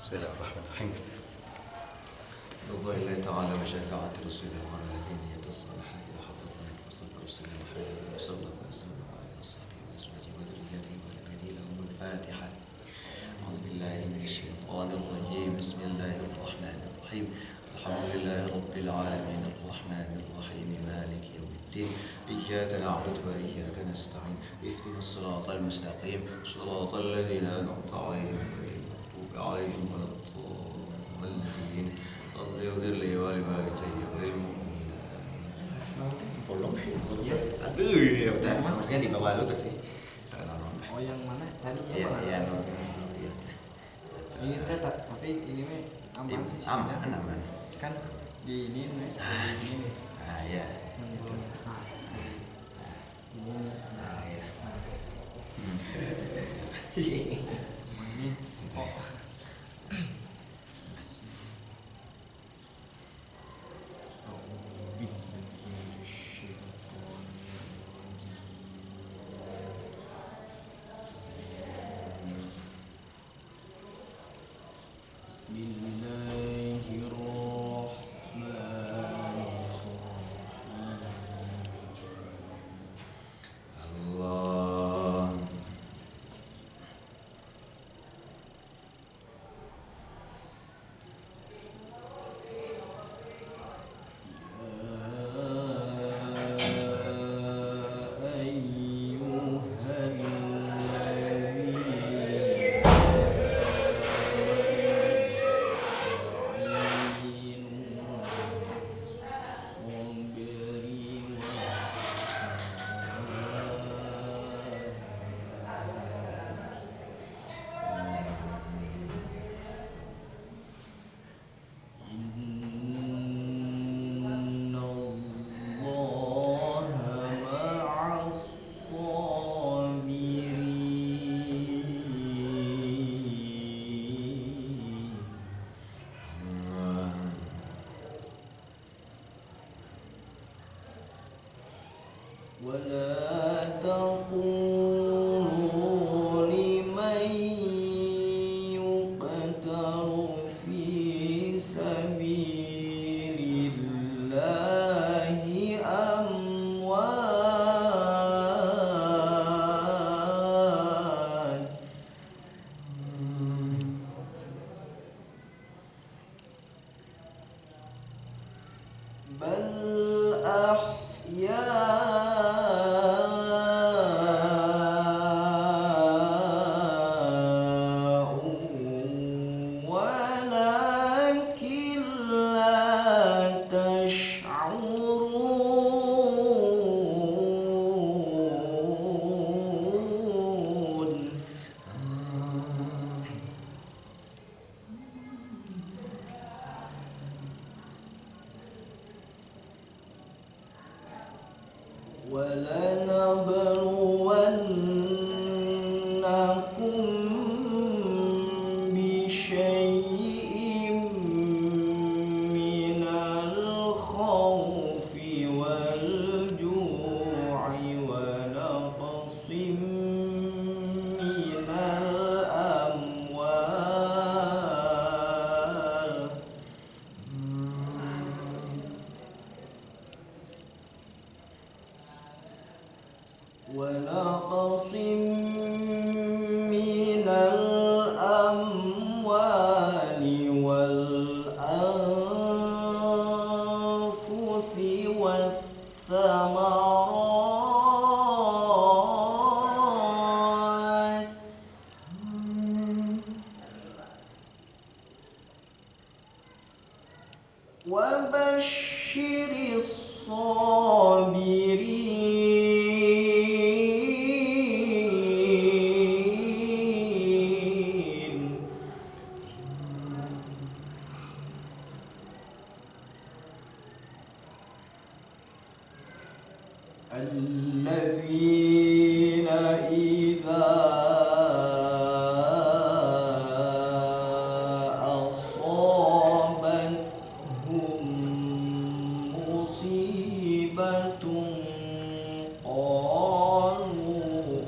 بسم الله الرحمن الرحيم. رضا الله تعالى وشفاعة رسوله وعلى الذين يتصلح إلى حضرة المصطفى رسول محمد صلى الله عليه وسلم وعلى أصحابه وأزواجه وذريته والذين لهم الفاتحة. أعوذ بالله من الشيطان الرجيم. بسم الله الرحمن الرحيم. الحمد لله رب العالمين الرحمن الرحيم مالك يوم الدين. إياك نعبد وإياك نستعين. اهدنا الصراط المستقيم صراط الذين أنعمت عليهم غير المغضوب عليهم ولا الضالين. رب اغفر لي ولوالدي وللمؤمنين. Bolong sih. Aduh, ya udah, maksudnya di bawah lu tuh sih. Oh yang mana tadi Iya, ya? iya, Ini teh tapi ini mah aman sih. aman. Kan di ini nih, di ini. Ah, iya. Ini. Ah, iya. Ini. Oh. Allah. ولا تقولوا لمن يقتل في سبيل الله أموات بل أحياء ولكن لا تشعرون. ولنبلونكم بشيء من الخوف والجوع ونقص من الأموال ونقص من الأموال والأنفس والثمرات وبشر الصابرين الذين إذا أصابتهم مصيبة قالوا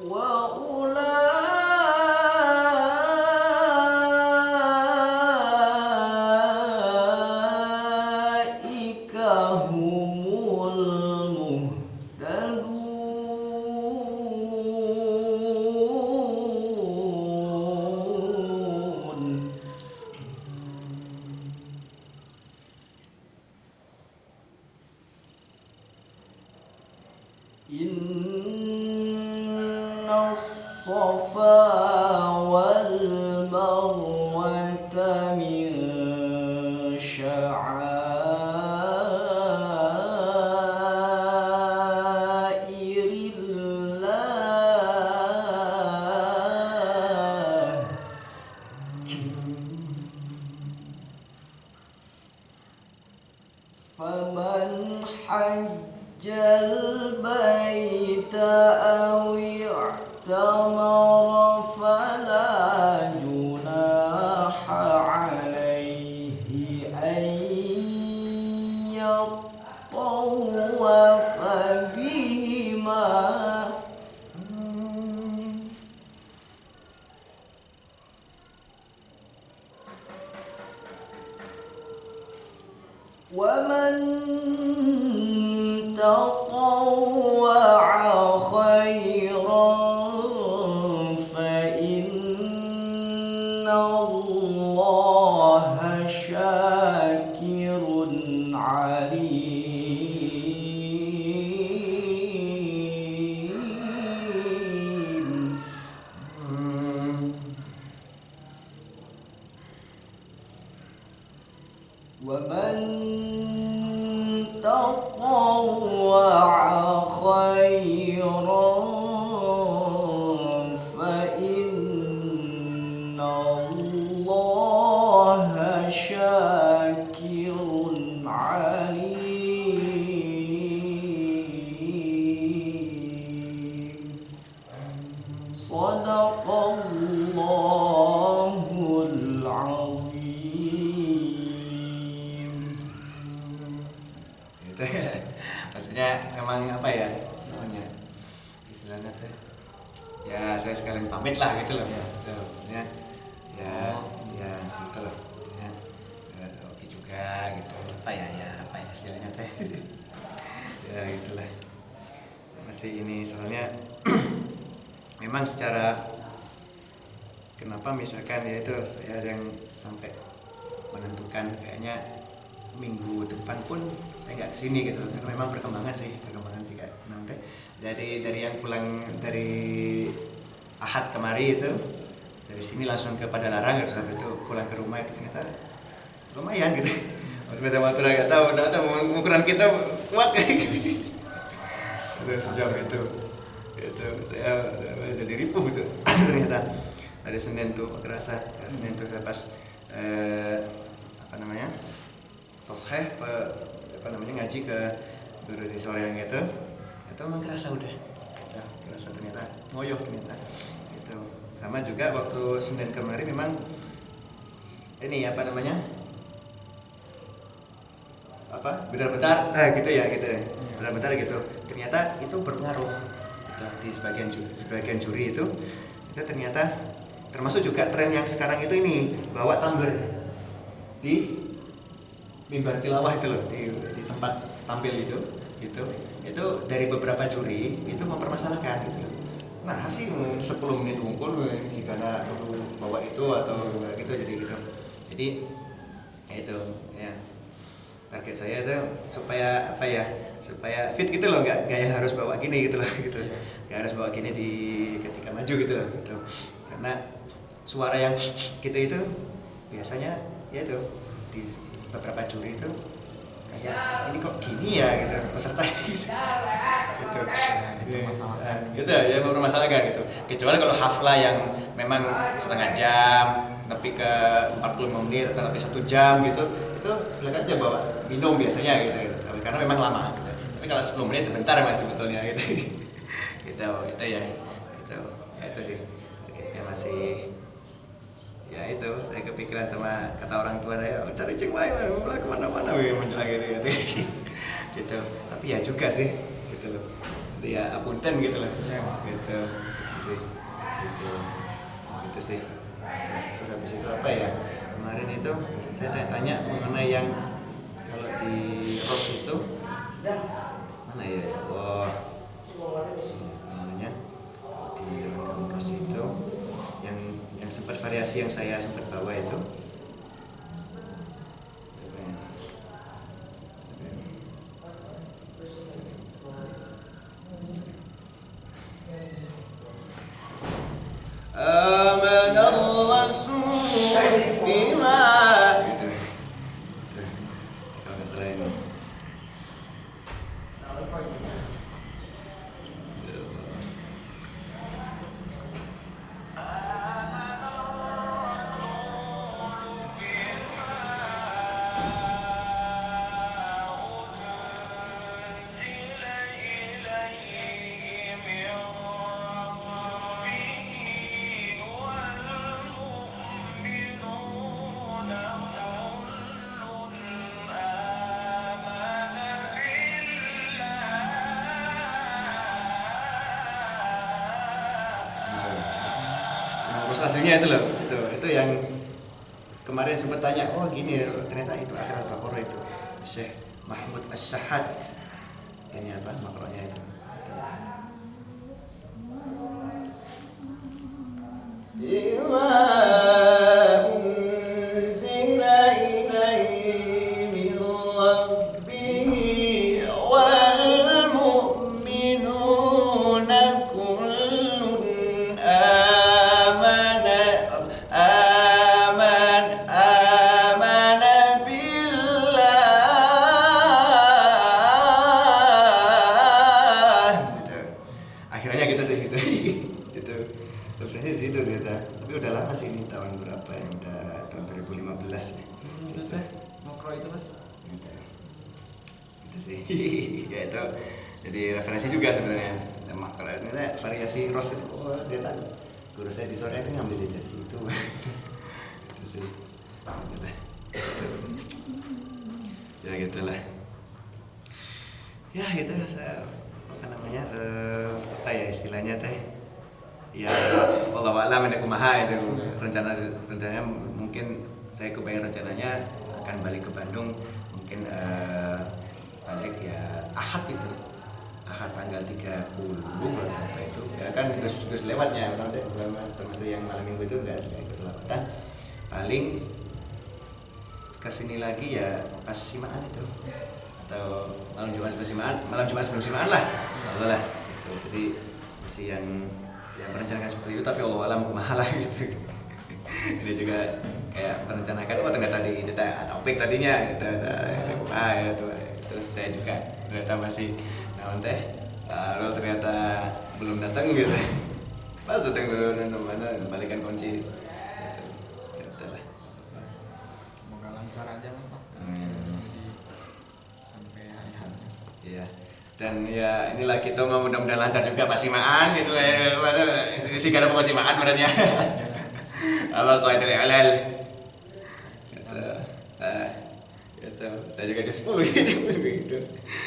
وأولئك هم المهتدون إن الصفا والمروة من شعائر الله فمن حج البيت أو اعتمر فلا جناح عليه أن يطوف بهما ومن تطوع خيرا فإن الله شاكر عليم ومن تطوع خيرا فإن الله شاكر عليم صدق الله العظيم. Gitu ya. Maksudnya emang apa ya namanya istilahnya teh ya saya sekalian pamit lah gitu loh ya. Gitu. Maksudnya ya ya gitu loh maksudnya oke juga gitu apa ya apa ya istilahnya teh ya gitulah masih ini soalnya memang secara kenapa misalkan ya itu saya yang sampai menentukan kayaknya minggu depan pun saya nggak kesini gitu karena memang perkembangan sih kayak nanti dari yang pulang dari Ahad kemari itu dari sini langsung ke Padalarang gitu sampai itu pulang ke rumah itu ternyata lumayan gitu motor nggak tahu ukuran kita kuat kayak gini udah sejam itu saya jadi ripuh gitu ternyata hari Senin tuh kerasa hari Senin tuh pas apa namanya tosheh apa namanya ngaji ke guru di sore yang itu memang kerasa udah gitu, kerasa ternyata ngoyoh ternyata gitu sama juga waktu Senin kemarin memang ini apa namanya apa benar-benar gitu ya benar-benar gitu ternyata itu berpengaruh gitu. Di sebagian juri itu ternyata termasuk juga tren yang sekarang itu ini bawa tumbler di mimbar tilawah itu loh di tempat tampil itu dari beberapa juri itu mempermasalahkan gitu. Nah sih 10 menit unggul sih karena perlu bawa itu atau gitu jadi itu ya target saya itu supaya apa ya supaya fit gitu loh nggak yang harus bawa gini gitu loh gitu nggak harus bawa gini di ketika maju gitu loh gitu karena suara yang gitu itu biasanya ya itu di beberapa juri itu kayak ini kok gini ya gitu peserta gitu gitu ya mempermasalahkan gitu kecuali kalau haflah yang memang setengah jam lebih ke 45 menit atau lebih 1 jam gitu itu silakan aja bawa minum biasanya gitu karena memang lama gitu. Tapi kalau 10 menit sebentar mas sebetulnya gitu gitu itu ya itu sih kita masih ya itu saya kepikiran sama kata orang tua saya cari cek lain mau kemana-mana menjelang gitu tapi ya juga sih gitu loh ya apunten gitu lah. Gitu sih. Gitu sih. Terus habis itu apa ya? Kemarin itu saya tanya mengenai yang kalau di Ros itu mana ya? Oh, namanya di langgam Ros itu yang sempat variasi yang saya sempat bawa itu. Amanar Rasul bima gitu. Kalau nggak salah ini. Terus aslinya itu loh, itu yang kemarin sempat tanya, oh gini ternyata itu akhir Al-Baqarah itu Syekh Mahmud As-Shahad ini apa makronya itu. Akhirnya gitu sih gitu. Itu referensi di situ gitu. Tapi udah lama sih ini tahun berapa yang udah tahun 2015 nih. Itu teh makro itu mas. Gitu. Itu sih. Ya itu. Jadi referensi juga sebenarnya. Makro ini variasi Ros itu. Oh, dia tahu. Guru saya di sore itu ngambil dari situ. Itu sih. Gitu lah. Gitu. Ya gitulah. Ya gitu saya apa namanya apa ya istilahnya teh ya Allah alam ini kumaha itu rencananya mungkin saya kebayang rencananya akan balik ke Bandung mungkin balik ya Ahad tanggal 30 apa itu ya kan terus lewatnya orang teh termasuk yang malam minggu itu nggak keselamatan paling kesini lagi ya pas simaan itu atau malam Jumat sebelum simaan lah insyaallah lah gitu. Jadi masih yang merencanakan seperti itu tapi Allah alam kumaha lah gitu. Ini juga kayak merencanakan ternyata di topik tadinya gitu ya tuh terus saya juga ternyata masih naon teh lalu ternyata belum datang gitu. Pas datang dulu mana balikan kunci gitu lah. Semoga lancar aja mas. Iya. Dan ya inilah kita mau mudah-mudahan lancar juga pasimaan gitu ya. Si kada mau pasimaan badannya. Apa kau itu halal. Gitu. Gitu. Saya juga jus 10 gitu.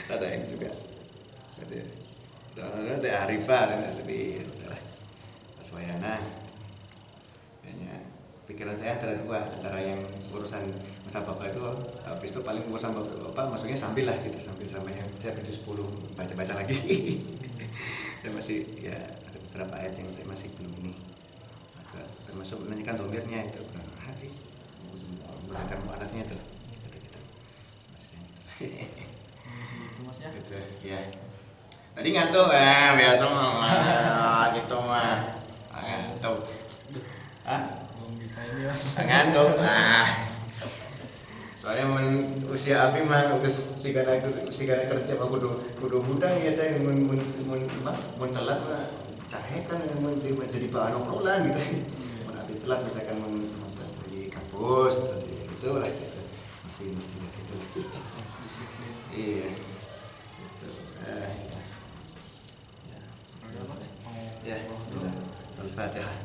Kata ini juga. Ada. Ada Arifah lebih Mas Wayana. Kayaknya pikiran saya antara yang urusan masalah bapak itu habis itu paling urusan bapak maksudnya sambil lah gitu sambil sampai yang saya baca 10 baca lagi. Saya masih ya ada beberapa ayat yang saya masih belum ini termasuk menanyakan domirnya itu hati menggunakan mu'anasnya itu gitu masih yang Itu mas ya. gitu ya tadi ngantuk biasa mah gitu mah ngantuk Belum bisa ini mas. ngantuk soalnya usia abi mah geus sigana kerja mah kudu hudang ya teh mun telat mah cahe kan mun jadi bahan obrolan gitu. Mun abi telat misalkan mun di kampus gitu lah gitu. Masih gitu lah. Disiplin. Iya. Gitu. Ya. Udah mas. Ya, bismillah. Al-Fatihah.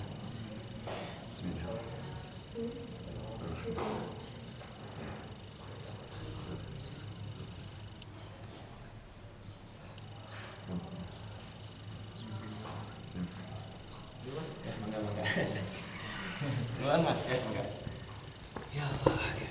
Bismillah. mas. Ya, mangga. Duluan mas. Ya, mangga. Ya Allah, ya.